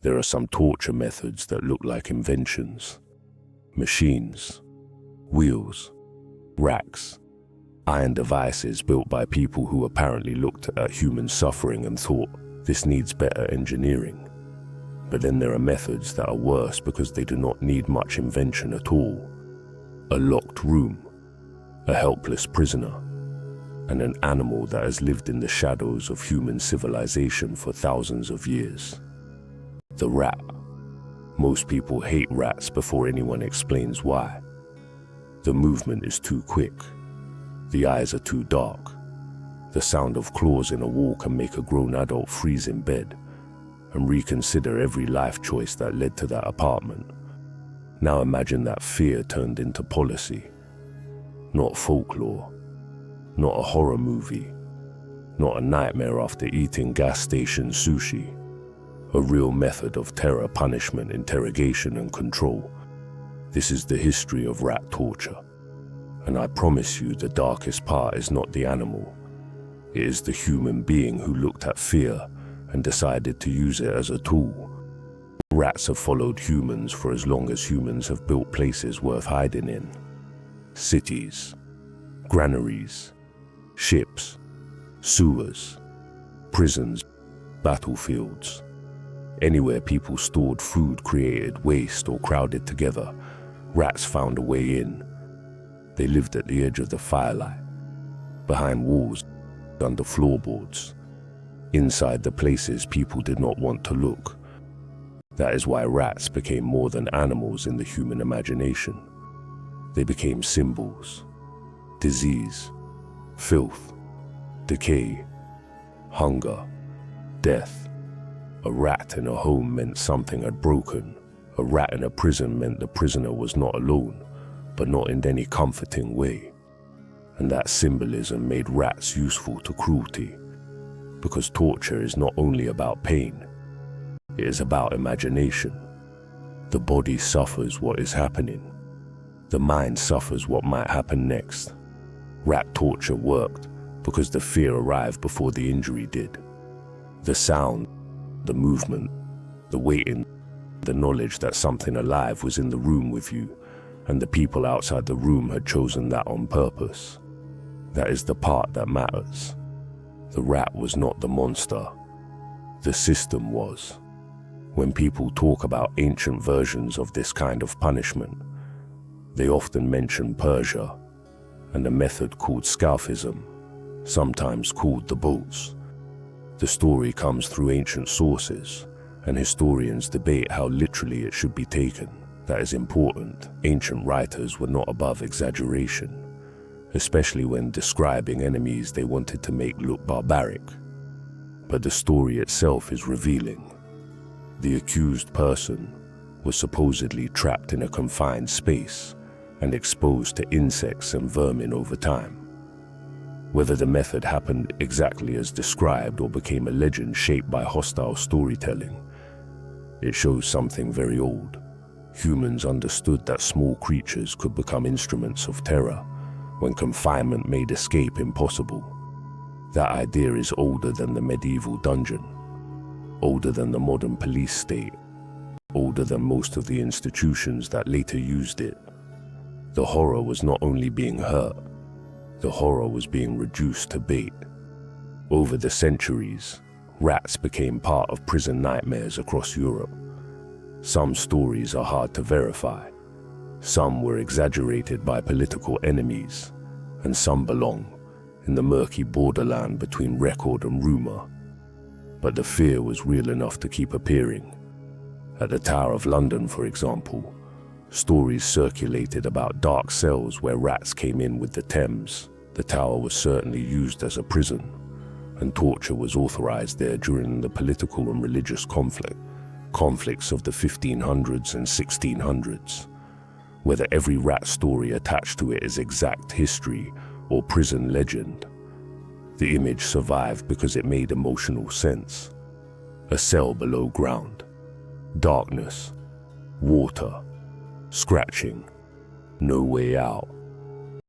There are some torture methods that look like inventions. Machines, wheels, racks, iron devices built by people who apparently looked at human suffering and thought, this needs better engineering. But then there are methods that are worse because they do not need much invention at all. A locked room, a helpless prisoner, and an animal that has lived in the shadows of human civilization for thousands of years. The rat. Most people hate rats before anyone explains why. The movement is too quick. The eyes are too dark. The sound of claws in a wall can make a grown adult freeze in bed and reconsider every life choice that led to that apartment. Now imagine that fear turned into policy. Not folklore, not a horror movie, not a nightmare after eating gas station sushi. A real method of terror, punishment, interrogation, and control. This is the history of rat torture. And I promise you, the darkest part is not the animal. It is the human being who looked at fear and decided to use it as a tool. Rats have followed humans for as long as humans have built places worth hiding in. Cities, granaries, ships, sewers, prisons, battlefields. Anywhere people stored food, created waste, or crowded together, rats found a way in. They lived at the edge of the firelight, behind walls, under floorboards, inside the places people did not want to look. That is why rats became more than animals in the human imagination. They became symbols: disease, filth, decay, hunger, death. A rat in a home meant something had broken. A rat in a prison meant the prisoner was not alone, but not in any comforting way. And that symbolism made rats useful to cruelty, because torture is not only about pain, it is about imagination. The body suffers what is happening. The mind suffers what might happen next. Rat torture worked because the fear arrived before the injury did. The sound, the movement, the waiting, the knowledge that something alive was in the room with you, and the people outside the room had chosen that on purpose. That is the part that matters. The rat was not the monster. The system was. When people talk about ancient versions of this kind of punishment, they often mention Persia and a method called scalphism, sometimes called the bolts. The story comes through ancient sources, and historians debate how literally it should be taken. That is important. Ancient writers were not above exaggeration, especially when describing enemies they wanted to make look barbaric. But the story itself is revealing. The accused person was supposedly trapped in a confined space and exposed to insects and vermin over time. Whether the method happened exactly as described or became a legend shaped by hostile storytelling, it shows something very old. Humans understood that small creatures could become instruments of terror when confinement made escape impossible. That idea is older than the medieval dungeon, older than the modern police state, older than most of the institutions that later used it. The horror was not only being hurt, the horror was being reduced to bait. Over the centuries, rats became part of prison nightmares across Europe. Some stories are hard to verify. Some were exaggerated by political enemies, and some belong in the murky borderland between record and rumor. But the fear was real enough to keep appearing. At the Tower of London, for example, stories circulated about dark cells where rats came in with the Thames. The tower was certainly used as a prison, and torture was authorized there during the political and religious conflicts of the 1500s and 1600s. Whether every rat story attached to it is exact history or prison legend, the image survived because it made emotional sense. A cell below ground, darkness, water, scratching, no way out.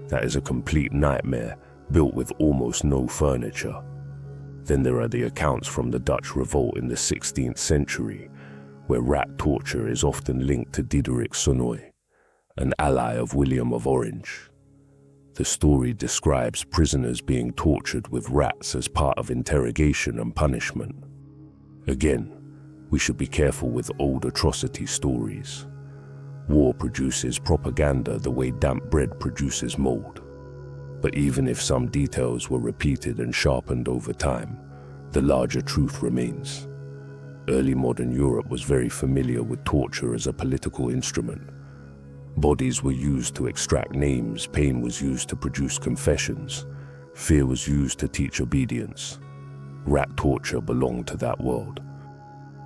That is a complete nightmare built with almost no furniture. Then there are the accounts from the Dutch revolt in the 16th century, where rat torture is often linked to Diderik Sonoy, an ally of William of Orange. The story describes prisoners being tortured with rats as part of interrogation and punishment. Again, we should be careful with old atrocity stories. War produces propaganda the way damp bread produces mold. But even if some details were repeated and sharpened over time, the larger truth remains. Early modern Europe was very familiar with torture as a political instrument. Bodies were used to extract names, pain was used to produce confessions, fear was used to teach obedience. Rat torture belonged to that world,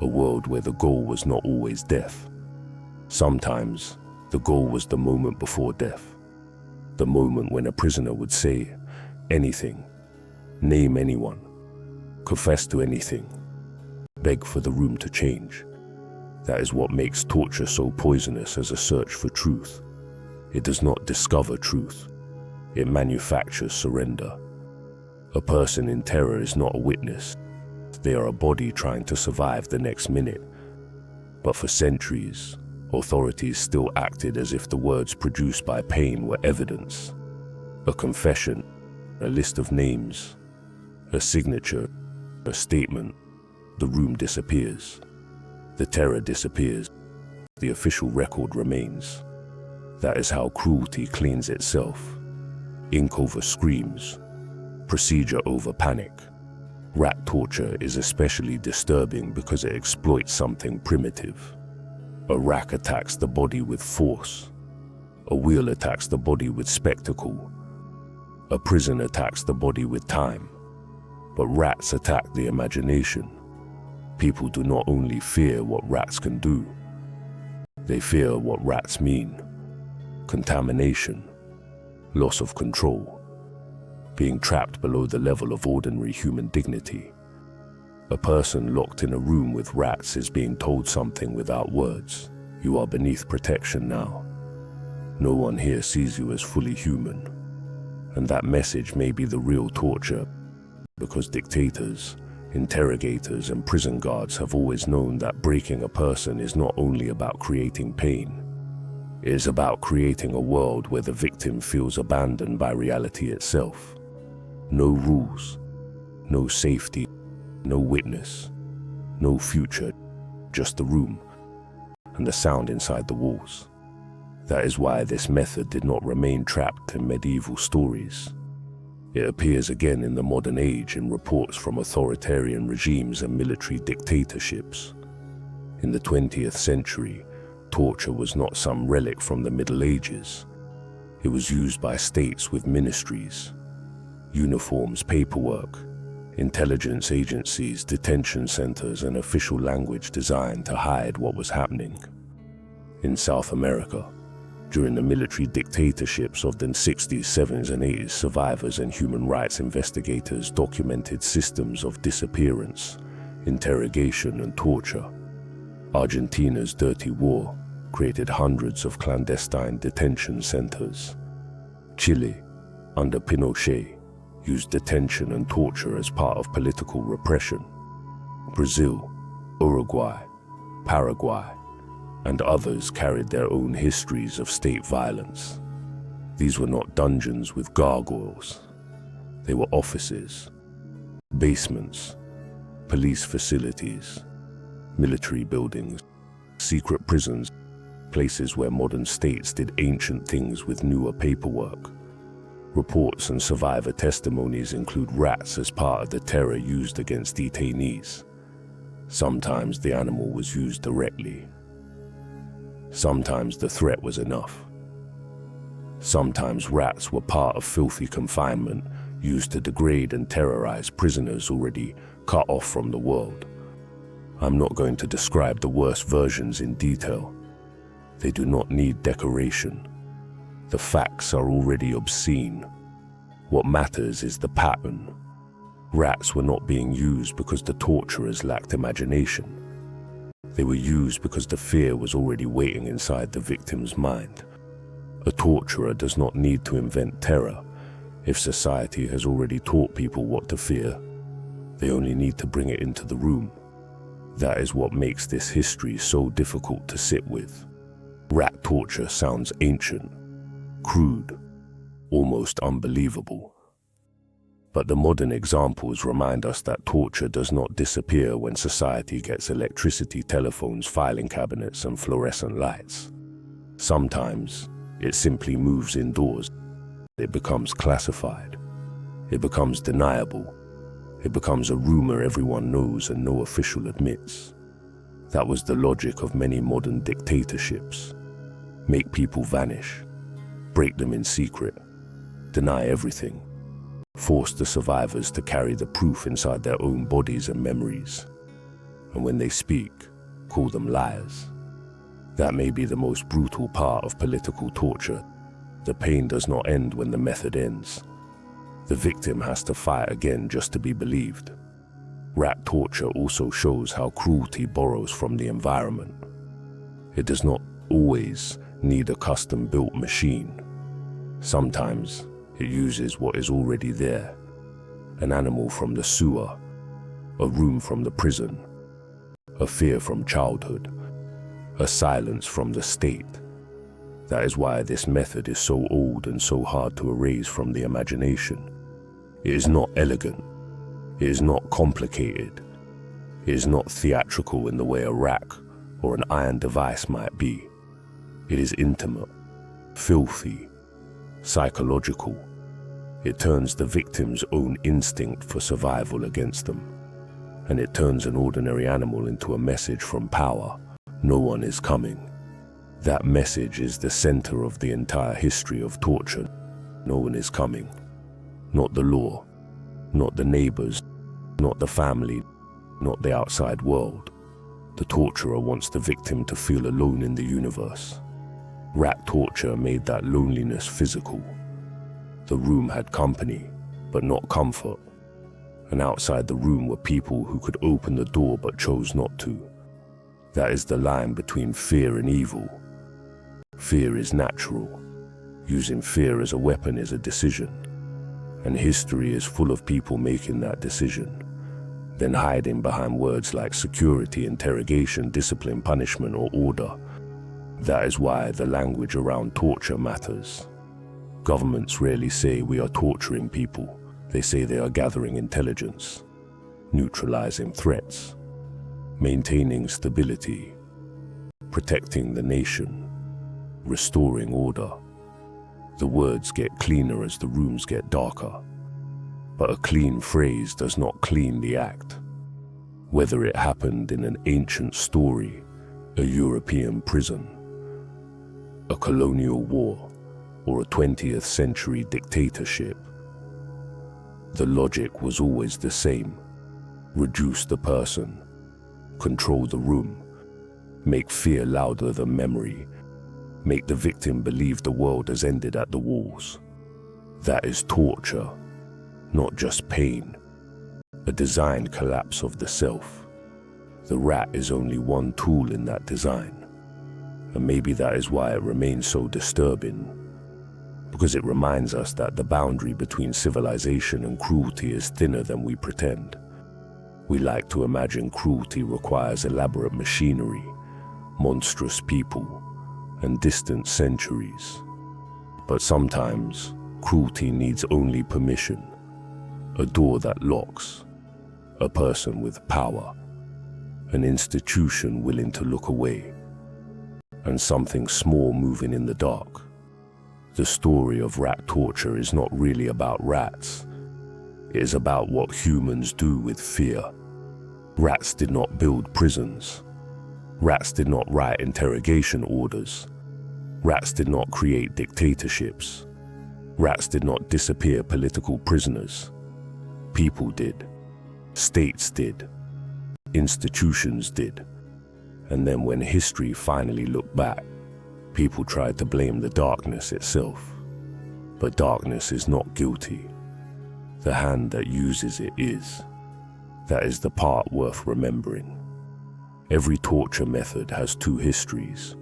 a world where the goal was not always death. Sometimes, the goal was the moment before death, the moment when a prisoner would say anything, name anyone, confess to anything, beg for the room to change. That is what makes torture so poisonous as a search for truth. It does not discover truth. It manufactures surrender. A person in terror is not a witness. They are a body trying to survive the next minute. But for centuries, authorities still acted as if the words produced by pain were evidence. A confession, a list of names, a signature, a statement. The room disappears. The terror disappears. The official record remains. That is how cruelty cleans itself. Ink over screams. Procedure over panic. Rat torture is especially disturbing because it exploits something primitive. A rack attacks the body with force. A wheel attacks the body with spectacle. A prison attacks the body with time. But rats attack the imagination. People do not only fear what rats can do, they fear what rats mean. Contamination, loss of control, being trapped below the level of ordinary human dignity. A person locked in a room with rats is being told something without words. You are beneath protection now. No one here sees you as fully human. And that message may be the real torture, because dictators, interrogators, and prison guards have always known that breaking a person is not only about creating pain. It is about creating a world where the victim feels abandoned by reality itself. No rules, no safety, no witness, no future, just the room and the sound inside the walls. That is why this method did not remain trapped in medieval stories. It appears again in the modern age in reports from authoritarian regimes and military dictatorships. In the 20th century, torture was not some relic from the Middle Ages. It was used by states with ministries, uniforms, paperwork, intelligence agencies, detention centers, and official language designed to hide what was happening. In South America, during the military dictatorships of the 60s, 70s, and 80s, survivors and human rights investigators documented systems of disappearance, interrogation, and torture. Argentina's dirty war created hundreds of clandestine detention centers. Chile, under Pinochet, used detention and torture as part of political repression. Brazil, Uruguay, Paraguay, and others carried their own histories of state violence. These were not dungeons with gargoyles. They were offices, basements, police facilities, military buildings, secret prisons, places where modern states did ancient things with newer paperwork. Reports and survivor testimonies include rats as part of the terror used against detainees. Sometimes the animal was used directly. Sometimes the threat was enough. Sometimes rats were part of filthy confinement used to degrade and terrorize prisoners already cut off from the world. I'm not going to describe the worst versions in detail. They do not need decoration. The facts are already obscene. What matters is the pattern. Rats were not being used because the torturers lacked imagination. They were used because the fear was already waiting inside the victim's mind. A torturer does not need to invent terror if society has already taught people what to fear. They only need to bring it into the room. That is what makes this history so difficult to sit with. Rat torture sounds ancient, crude, almost unbelievable. But the modern examples remind us that torture does not disappear when society gets electricity, telephones, filing cabinets, and fluorescent lights. Sometimes it simply moves indoors. It becomes classified. It becomes deniable. It becomes a rumor everyone knows and no official admits. That was the logic of many modern dictatorships. Make people vanish, break them in secret, deny everything, force the survivors to carry the proof inside their own bodies and memories. And when they speak, call them liars. That may be the most brutal part of political torture. The pain does not end when the method ends. The victim has to fight again just to be believed. Rat torture also shows how cruelty borrows from the environment. It does not always need a custom-built machine. Sometimes it uses what is already there: an animal from the sewer, a room from the prison, a fear from childhood, a silence from the state. That is why this method is so old and so hard to erase from the imagination. It is not elegant. It is not complicated. It is not theatrical in the way a rack or an iron device might be. It is intimate, filthy, psychological. It turns the victim's own instinct for survival against them. And it turns an ordinary animal into a message from power: no one is coming. That message is the center of the entire history of torture. No one is coming. Not the law, not the neighbors, not the family, not the outside world. The torturer wants the victim to feel alone in the universe. Rat torture made that loneliness physical. The room had company, but not comfort. And outside the room were people who could open the door but chose not to. That is the line between fear and evil. Fear is natural. Using fear as a weapon is a decision. And history is full of people making that decision, then hiding behind words like security, interrogation, discipline, punishment, or order. That is why the language around torture matters. Governments rarely say we are torturing people. They say they are gathering intelligence, neutralizing threats, maintaining stability, protecting the nation, restoring order. The words get cleaner as the rooms get darker. But a clean phrase does not clean the act. Whether it happened in an ancient story, a European prison, a colonial war, or a 20th century dictatorship, the logic was always the same. Reduce the person, control the room, make fear louder than memory, make the victim believe the world has ended at the walls. That is torture, not just pain, a designed collapse of the self. The rat is only one tool in that design, and maybe that is why it remains so disturbing, because it reminds us that the boundary between civilization and cruelty is thinner than we pretend. We like to imagine cruelty requires elaborate machinery, monstrous people, and distant centuries. But sometimes, cruelty needs only permission, a door that locks, a person with power, an institution willing to look away, and something small moving in the dark. The story of rat torture is not really about rats. It is about what humans do with fear. Rats did not build prisons. Rats did not write interrogation orders. Rats did not create dictatorships. Rats did not disappear political prisoners. People did. States did. Institutions did. And then when history finally looked back, people tried to blame the darkness itself. But darkness is not guilty. The hand that uses it is. That is the part worth remembering. Every torture method has two histories: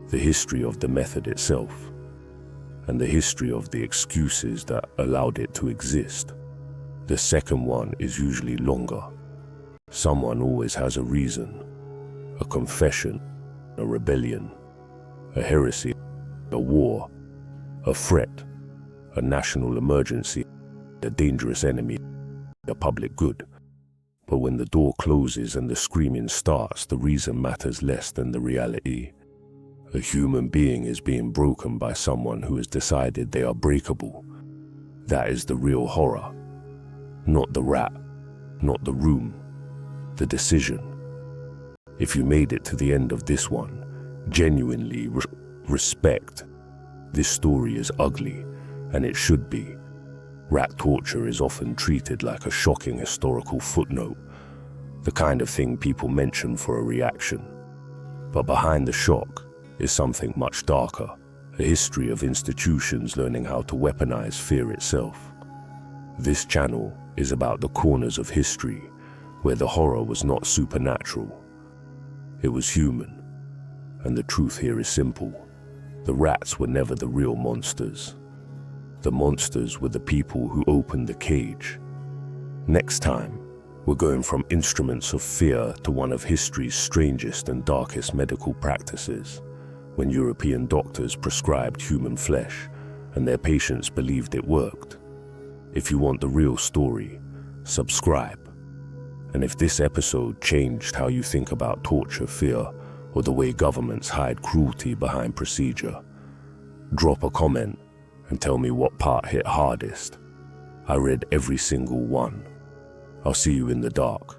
the history of the method itself, and the history of the excuses that allowed it to exist. The second one is usually longer. Someone always has a reason, a confession, a rebellion, a heresy, a war, a threat, a national emergency, a dangerous enemy, a public good. But when the door closes and the screaming starts, the reason matters less than the reality. A human being is being broken by someone who has decided they are breakable. That is the real horror. Not the rat, not the room, the decision. If you made it to the end of this one, genuinely respect. This story is ugly, and it should be. Rat torture is often treated like a shocking historical footnote, the kind of thing people mention for a reaction. But behind the shock is something much darker, a history of institutions learning how to weaponize fear itself. This channel is about the corners of history where the horror was not supernatural. It was human, and the truth here is simple. The rats were never the real monsters. The monsters were the people who opened the cage. Next time, we're going from instruments of fear to one of history's strangest and darkest medical practices, when European doctors prescribed human flesh and their patients believed it worked. If you want the real story, subscribe. And if this episode changed how you think about torture, fear, or the way governments hide cruelty behind procedure, drop a comment and tell me what part hit hardest. I read every single one. I'll see you in the dark.